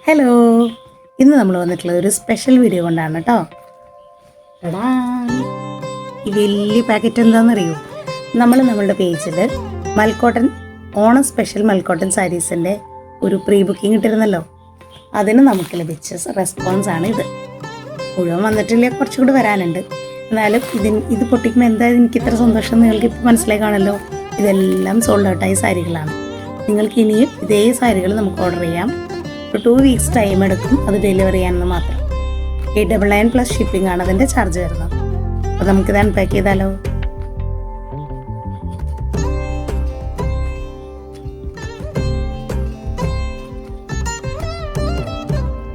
Hello, ഇന്ന് നമ്മൾ വന്നിട്ടുള്ളത് ഒരു സ്പെഷ്യൽ വീഡിയോ കൊണ്ടാണ് കേട്ടോ. എടാ, ഈ വലിയ പാക്കറ്റ് എന്താണെന്നറിയോ? നമ്മളുടെ പേജിൽ മൽക്കോട്ടൻ ഓണം സ്പെഷ്യൽ മൽക്കോട്ടൻ സാരീസിൻ്റെ ഒരു പ്രീ ബുക്കിംഗ് ഇട്ടിരുന്നല്ലോ. അതിന് നമുക്ക് ലഭിച്ച റെസ്പോൺസാണ് ഇത്. മുഴുവൻ വന്നിട്ടില്ല, കുറച്ചും കൂടി വരാനുണ്ട്. എന്നാലും ഇത് പൊട്ടിക്കുമ്പോൾ എന്തായാലും എനിക്ക് ഇത്ര സന്തോഷം നിങ്ങൾക്ക് ഇപ്പോൾ മനസ്സിലായി കാണല്ലോ. ഇതെല്ലാം സോൾഡ് ഔട്ടായ സാരികളാണ്. നിങ്ങൾക്ക് ഇനിയും ഇതേ സാരികൾ നമുക്ക് ഓർഡർ ചെയ്യാം. 2 വീക്സ് ടൈം എടുക്കും അത് ഡെലിവറി ചെയ്യാനെന്ന് മാത്രം. 899 പ്ലസ് ഷിപ്പിംഗ് ആണ് അതിൻ്റെ ചാർജ് വരുന്നത്. അപ്പോൾ നമുക്കിത് അൺപാക്ക് ചെയ്താലോ?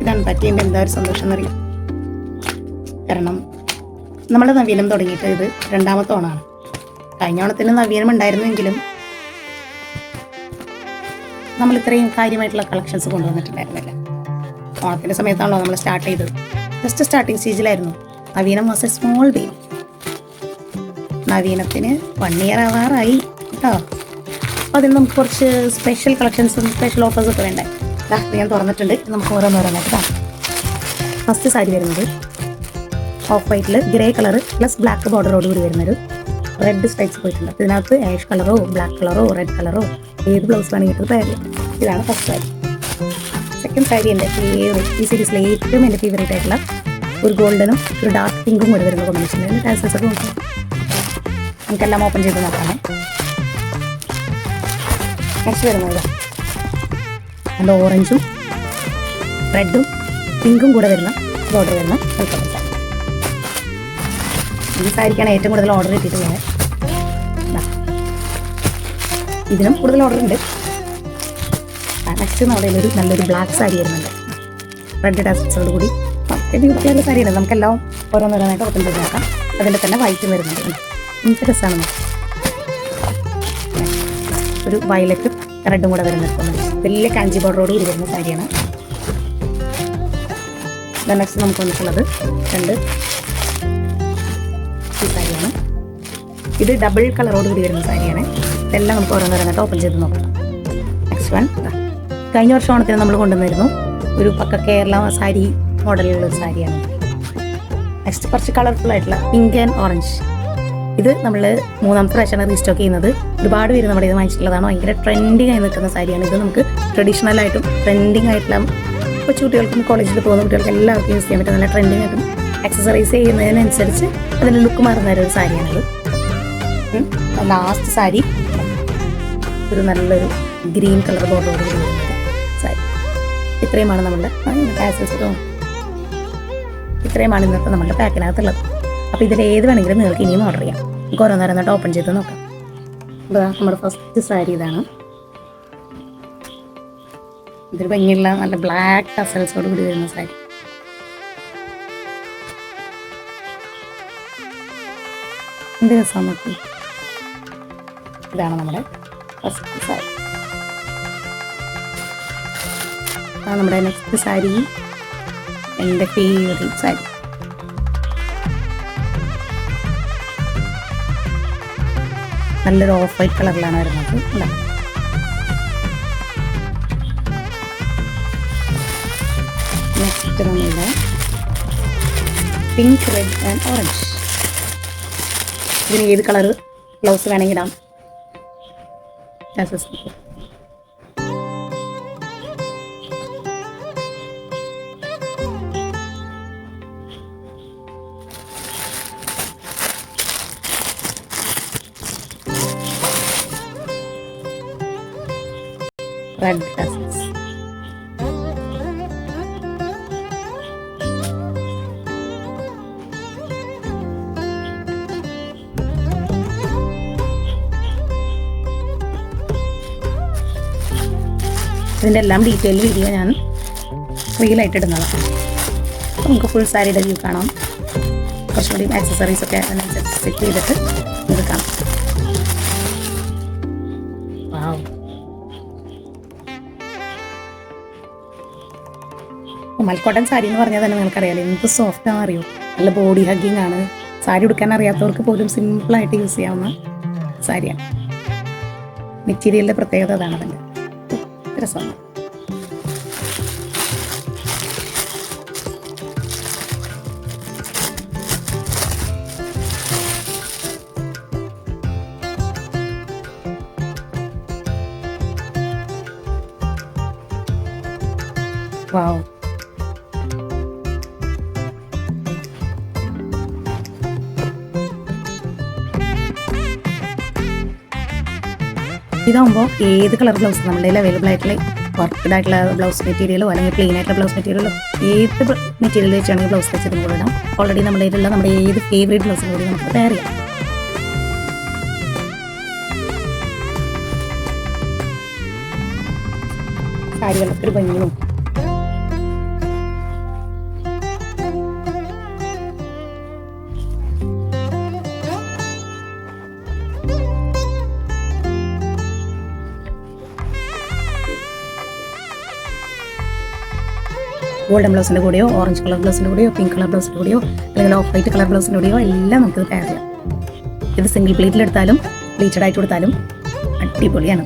ഇത് അൺപാക്ക് ചെയ്യുമ്പോൾ എന്താ ഒരു സന്തോഷം എന്നറിയാം. കാരണം നമ്മൾ നവീനം തുടങ്ങിയിട്ട് ഇത് 2ാമത്തെ ഓണമാണ്. കഴിഞ്ഞ ഓണത്തിന് നവീനം ഉണ്ടായിരുന്നെങ്കിലും നമ്മൾ ഇത്രയും കാര്യമായിട്ടുള്ള കളക്ഷൻസ് കൊണ്ടുവന്നിട്ടുണ്ടായിരുന്നില്ല. ഓണത്തിൻ്റെ സമയത്താണല്ലോ നമ്മൾ സ്റ്റാർട്ട് ചെയ്തത്. ജസ്റ്റ് സ്റ്റാർട്ടിങ് സ്റ്റേജിലായിരുന്നു. Naveenam was a small baby. നവീനത്തിന് 1 ഇയർ ആവാറായി കേട്ടോ. അപ്പോൾ അതിന് നമുക്ക് കുറച്ച് സ്പെഷ്യൽ കളക്ഷൻസും സ്പെഷ്യൽ ഓഫേഴ്സൊക്കെ വേണ്ടേ. ഞാൻ തുറന്നിട്ടുണ്ട്, നമുക്ക് ഓരോന്നോരോന്നായിട്ട് കാണാം. ഫസ്റ്റ് സാരി വരുന്നത് ഓഫ് വൈറ്റിൽ ഗ്രേ കളർ പ്ലസ് ബ്ലാക്ക് ബോർഡറോട് കൂടി വരുന്നൊരു റെഡ് സ്ട്രൈപ്സ് പോയിട്ടുണ്ട്. ഇതിനകത്ത് ആഷ് കളറോ ബ്ലാക്ക് കളറോ റെഡ് കളറോ ഏത് ബ്ലൗസ് വേണമെങ്കിൽ പെയർ ചെയ്യാം. ഇതാണ് ഫസ്റ്റ് സാരി. സെക്കൻഡ് സാരി എൻ്റെ ഫേവറേറ്റ്, ഈ സീരീസിലെ ഏറ്റവും എൻ്റെ ഫേവറേറ്റ് ആയിട്ടുള്ള ഒരു ഗോൾഡനും ഒരു ഡാർക്ക് പിങ്കും കൂടെ വരുന്ന കോമ്പിനേഷൻ. അതിൻ്റെ ടാസൽസൊക്കെ നോക്കാം, നമുക്കെല്ലാം ഓപ്പൺ ചെയ്ത് നോക്കാം. നെക്സ്റ്റ് വരുന്നത് നല്ല ഓറഞ്ചും റെഡും പിങ്കും കൂടെ വരുന്ന ബോർഡർ വരുന്ന മൽക്കോട്ടൻ സാരി. ഈ സാരിക്കാണ് ഏറ്റവും കൂടുതൽ ഓർഡർ കിട്ടിയിട്ടുള്ളത്. ഇതിനും കൂടുതൽ ഓർഡർ ഉണ്ട്. നെക്സ്റ്റ് നമ്മുടെ ഒരു നല്ലൊരു ബ്ലാക്ക് സാരി വരുന്നുണ്ട്, റെഡ് ടാസൽസോട് കൂടി. ബ്യൂട്ടിയുള്ള സാരിയാണ്, നമുക്കെല്ലാം ഓരോന്നോരോന്നായിട്ട് ഓപ്പൺ ചെയ്ത് നോക്കാം. അതിൻ്റെ തന്നെ വൈറ്റും വരുന്നുണ്ട്. എന്ത് രസമാണ്. ഒരു വയലറ്റും റെഡും കൂടെ വരുന്നത് വലിയ കാഞ്ചി ബോർഡറോട് കൂടി വരുന്ന സാരിയാണ്. നെക്സ്റ്റ് നമുക്ക് വന്നിട്ടുള്ളത് ഈ സാരിയാണ്. ഇത് ഡബിൾ കളറോട് കൂടി വരുന്ന സാരിയാണ്. ഇതെല്ലാം നമുക്ക് ഓരോന്നോരോന്നായിട്ട് ഓപ്പൺ ചെയ്ത് നോക്കാം. നെക്സ്റ്റ് വൺ, കഴിഞ്ഞ വർഷം ഓണത്തിന് നമ്മൾ കൊണ്ടുവന്നിരുന്നു ഒരു പക്ക കേരള സാരി മോഡലിലുള്ള ഒരു സാരിയാണ്. നെക്സ്റ്റ് കുറച്ച് കളർഫുൾ ആയിട്ടുള്ള പിങ്ക് ആൻഡ് ഓറഞ്ച്. ഇത് നമ്മൾ 3ാമത്തെ പ്രാവശ്യമാണ് റീസ്റ്റോക്ക് ചെയ്യുന്നത്. ഒരുപാട് പേര് നമ്മുടെ ഇത് വാങ്ങിച്ചിട്ടുള്ളതാണ്. ഭയങ്കര ട്രെൻഡിങ് ആയി നിൽക്കുന്ന സാരിയാണ്. ഇത് നമുക്ക് ട്രഡീഷണലായിട്ടും ട്രെൻഡിങ് ആയിട്ടുള്ള കൊച്ചു കുട്ടികൾക്കും കോളേജിൽ പോകുന്ന കുട്ടികൾക്കും എല്ലാവർക്കും യൂസ് ചെയ്യാൻ പറ്റും. നല്ല ട്രെൻഡിങ് ആയിട്ടും ആക്സസറൈസ് ചെയ്യുന്നതിനനുസരിച്ച് അതിൻ്റെ ലുക്ക് മാറുന്ന ഒരു സാരിയാണിത്. ലാസ്റ്റ് സാരി ഒരു നല്ലൊരു ഗ്രീൻ കളർ ബോർഡറോട് കൂടി വരുന്നത് സാരി. ഇത്രയുമാണ് നമ്മളുടെ ഇത്രയുമാണ് ഇന്നത്തെ നമ്മുടെ പാക്കിനകത്തുള്ളത്. അപ്പോൾ ഇതിൽ ഏത് വേണമെങ്കിലും നിങ്ങൾക്ക് ഇനിയും ഓർഡർ ചെയ്യാം. നമുക്ക് ഓരോന്നോരോന്നായിട്ട് ഓപ്പൺ ചെയ്ത് നോക്കാം. അപ്പോൾ നമ്മുടെ ഫസ്റ്റ് സാരി ഇതാണ്. ഇതൊരു ഭംഗിയുള്ള നല്ല ബ്ലാക്ക് ടസൽസോട് കൂടി വരുന്ന സാരി. എന്ത് രസമാണ് നോക്കി. ഇതാണ് നമ്മുടെ ഫസ്റ്റ് സാരി. അതാണ് നമ്മുടെ നെക്സ്റ്റ് സാരി, എൻ്റെ ഫേവറേറ്റ് സാരി. നല്ലൊരു ഓഫ് വൈറ്റ് കളറിലാണ് വരുന്നത്. നെക്സ്റ്റ് നമ്മളുടെ പിങ്ക് റെഡ് ആൻഡ് ഓറഞ്ച്. ഇതിന് ഏത് കളറ് ബ്ലൗസ് വേണമെങ്കിൽ ഇടാം. Red tassels. ഇതിൻ്റെ എല്ലാം ഡീറ്റെയിൽ വീഡിയോ ഞാൻ റീലായിട്ട് ഇടുന്നതാണ്. നമുക്ക് ഫുൾ സാരിയുടെ വ്യൂ കാണാം. കുറച്ചും കൂടി ആക്സസറീസൊക്കെ അതിനനുസരിച്ച് സെറ്റ് ചെയ്തിട്ട് ഇത് കാണാം. മൽക്കോട്ടൻ സാരി എന്ന് പറഞ്ഞാൽ തന്നെ നിങ്ങൾക്കറിയാലോ എന്ത് സോഫ്റ്റാണെന്ന് അറിയോ. നല്ല ബോഡി ഹഗ്ഗിങ് ആണ്. സാരി ഉടുക്കാൻ അറിയാത്തവർക്ക് പോലും സിമ്പിളായിട്ട് യൂസ് ചെയ്യാവുന്ന സാരിയാണ്. മെറ്റീരിയലിൻ്റെ പ്രത്യേകത അതാണ്. അതിൻ്റെ രസമാണ്. വാവ്. ഇതാകുമ്പോൾ ഏത് കളർ ബ്ലൗസ് നമ്മുടെ കയ്യിൽ അവൈലബിൾ ആയിട്ടുള്ള വർക്ക്ഡ് ആയിട്ടുള്ള ബ്ലൗസ് മെറ്റീരിയലോ അല്ലെങ്കിൽ പ്ലെയിൻ ആയിട്ടുള്ള ബ്ലൗസ് മെറ്റീരിയലോ ഏത് മെറ്റീരിയൽ വെച്ചാണെങ്കിൽ ബ്ലൗസ് വെച്ചതും കൂടെ ഇടാം. ഓൾറെഡി നമ്മുടെ കയ്യിലുള്ള നമ്മുടെ ഏത് ഫേവറേറ്റ് ബ്ലൗസും കൂടി നമുക്ക് പെയർ ചെയ്യാം. സാരികളൊക്കെ ഒരു ഭംഗിയും ഗോൾഡൻ ബ്ലൗസിൻ്റെ കൂടെയോ ഓറഞ്ച് കളർ ബ്ലൗസിൻ്റെ കൂടെയോ പിങ്ക് കളർ ബ്ലൗസിൻ്റെ കൂടെയോ അല്ലെങ്കിൽ ഓഫ് വൈറ്റ് കളർ ബ്ലൗസിൻ്റെ കൂടെയോ എല്ലാം നമുക്കിത് പെയർ ചെയ്യാം. ഇത് സിംഗിൾ പ്ലേറ്റിലെടുത്താലും പ്ലീറ്റഡ് ആയിട്ട് കൊടുത്താലും അടിപൊളിയാണ്.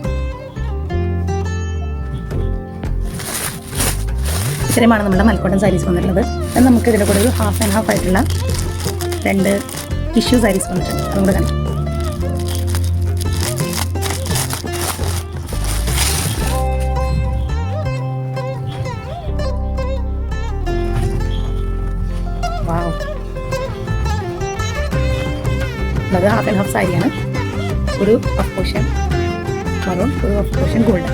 ഇത്രയുമാണ് നമ്മുടെ മൽക്കോട്ടൻ സാരീസ് വന്നിട്ടുള്ളത്. അത് നമുക്ക് ഇതിൻ്റെ കൂടെ ഒരു ഹാഫ് ആൻഡ് ഹാഫ് ആയിട്ടുള്ള 2 ടിഷ്യൂ സാരീസ് വന്നിട്ടുണ്ട്. അതും കൂടെ കാണിക്കും. അത് ഹാഫ് ആൻഡ് ഹാഫ് സാരിയാണ്. ഒരു ഹാഫ് പോർഷൻ മറൂൺ, ഒരു ഹാഫ് പോർഷൻ ഗോൾഡ്.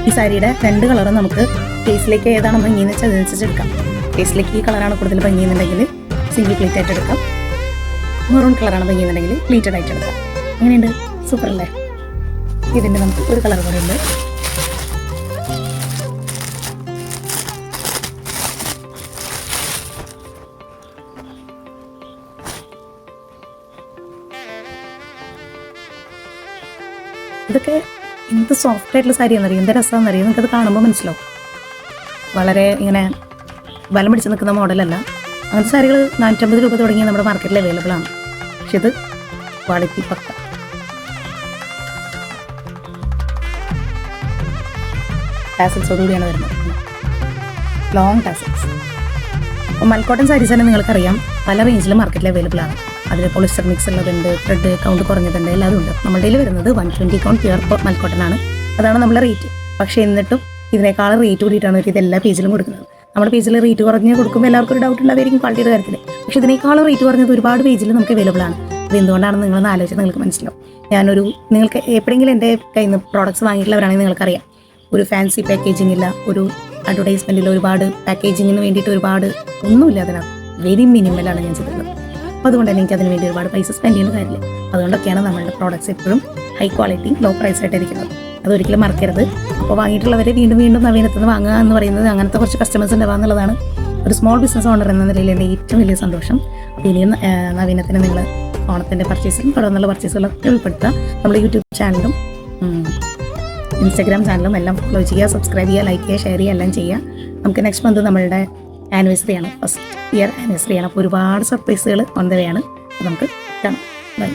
ഈ സാരിയുടെ 2 കളറും നമുക്ക് ഫേസിലേക്ക് ഏതാണ് ഭംഗിയെന്ന് വെച്ചാൽ അതനുസരിച്ച് എടുക്കാം. ഫേസിലേക്ക് ഈ കളറാണ് കൂടുതൽ ഭംഗിയെന്നുണ്ടെങ്കിൽ സിംഗിൾ പ്ലീറ്റ് ആയിട്ട് എടുക്കാം. മെറൂൺ കളറാണ് ഭംഗിയെന്നുണ്ടെങ്കിൽ പ്ലീറ്റഡ് ആയിട്ട് എടുക്കാം. അങ്ങനെയുണ്ട്. സൂപ്പർ അല്ലേ? ഇതിൻ്റെ നമുക്ക് ഒരു കളർ കൂടെ ഉണ്ട്. ഇതൊക്കെ എന്ത് സോഫ്റ്റ് ആയിട്ടുള്ള സാരിയാണെന്നറിയും, എന്ത് രസമാണെന്നറിയും. നിങ്ങൾക്കത് കാണുമ്പോൾ മനസ്സിലാവും. വളരെ ഇങ്ങനെ ബലം പിടിച്ച് നിൽക്കുന്ന മോഡലല്ല. അങ്ങനത്തെ സാരികൾ 450 രൂപ തുടങ്ങി നമ്മുടെ മാർക്കറ്റിൽ അവൈലബിൾ ആണ്. പക്ഷെ ഇത് ക്വാളിറ്റി പക്ക. ടാസൽസോടുകൂടിയാണ് വരുന്നത്, ലോങ് ടാസൽസ്. അപ്പോൾ മൽക്കോട്ടൻ സാരീസ് തന്നെ നിങ്ങൾക്കറിയാം പല റേഞ്ചിലും മാർക്കറ്റിൽ അവൈലബിൾ ആണ്. അതിൽ പോളിസ്റ്റർ മിക്സ് ഉള്ളതുണ്ട്, ത്രെഡ് കൗണ്ട് കുറഞ്ഞതുണ്ട്, എല്ലാതും ഉണ്ട്. നമ്മുടെ കയ്യിൽ വരുന്നത് 120 കൗണ്ട് പ്യുവർ മൽക്കോട്ടൻ ആണ്. അതാണ് നമ്മുടെ റേറ്റ്. പക്ഷേ എന്നിട്ടും ഇതിനേക്കാൾ റേറ്റ് കൂടിയിട്ടാണ് അവർ ഇതെല്ലാ പേജിലും കൊടുക്കുന്നത്. നമ്മുടെ പേജിൽ റേറ്റ് കുറഞ്ഞ് കൊടുക്കുമ്പോൾ എല്ലാവർക്കും ഒരു ഡൗട്ട് ഉണ്ടായിരിക്കും ക്വാളിറ്റിയുടെ കാര്യത്തിൽ. പക്ഷേ ഇതിനേക്കാളും റേറ്റ് കുറഞ്ഞത് ഒരുപാട് പേജിൽ നമുക്ക് അവൈലബിൾ ആണ്. ഇത് എന്തുകൊണ്ടാണെന്ന് നിങ്ങളൊന്ന് ആലോചിച്ചാൽ നിങ്ങൾക്ക് മനസ്സിലാവും. നിങ്ങൾക്ക് എപ്പോഴെങ്കിലും എൻ്റെ കയ്യിൽ നിന്ന് പ്രോഡക്റ്റ്സ് വാങ്ങിയിട്ടുള്ളവരാണെങ്കിൽ നിങ്ങൾക്കറിയാം, ഒരു ഫാൻസി പാക്കേജിംഗ് ഇല്ല, ഒരു അഡ്വർടൈസ്മെൻറ്റിൽ ഒരുപാട് പാക്കേജിങ്ങിന് വേണ്ടിയിട്ട് ഒരുപാട് ഒന്നുമില്ല. അതിനകത്ത് വെരി മിനിമലാണ് ഞാൻ ചെയ്തിട്ടുള്ളത്. അപ്പോൾ അതുകൊണ്ട് തന്നെ എനിക്ക് അതിന് വേണ്ടി ഒരുപാട് പൈസ സ്പെൻഡ് ചെയ്യുന്ന കാര്യമില്ല. അതുകൊണ്ടൊക്കെയാണ് നമ്മളുടെ പ്രോഡക്റ്റ്സ് എപ്പോഴും ഹൈ ക്വാളിറ്റി ലോ പ്രൈസ് ആയിട്ടിരിക്കുന്നത്. അതൊരിക്കലും മറക്കരുത്. അപ്പോൾ വാങ്ങിയിട്ടുള്ളവരെ വീണ്ടും വീണ്ടും നവീനത്തിൽ നിന്ന് വാങ്ങുക എന്ന് പറയുന്നത് അങ്ങനത്തെ കുറച്ച് കസ്റ്റമേഴ്സ് ഉണ്ടാവുക എന്നുള്ളതാണ് ഒരു സ്മോൾ ബിസിനസ് ഓണർ എന്ന നിലയിൽ എൻ്റെ ഏറ്റവും വലിയ സന്തോഷം. അപ്പോൾ ഇനിയും നവീനത്തിന് നിങ്ങൾ ഓണത്തിൻ്റെ പർച്ചേസിലും തുടർന്നുള്ള പർച്ചേസുകളൊക്കെ ഉൾപ്പെടുത്തുക. നമ്മുടെ യൂട്യൂബ് ചാനലും ഇൻസ്റ്റാഗ്രാം ചാനലും എല്ലാം ഫോളോ ചെയ്യുക, സബ്സ്ക്രൈബ് ചെയ്യുക, ലൈക്ക് ചെയ്യുക, ഷെയർ ചെയ്യുക, എല്ലാം ചെയ്യുക. നമുക്ക് നെക്സ്റ്റ് മന്ത് നമ്മളുടെ ആനിവേഴ്സറിയാണ്, ഫസ്റ്റ് ഇയർ ആനിവേഴ്സറിയാണ്. അപ്പോൾ ഒരുപാട് സർപ്രൈസുകൾ ഓൺ ദ വേ ആണ്. നമുക്ക് കാണാം. ബൈ.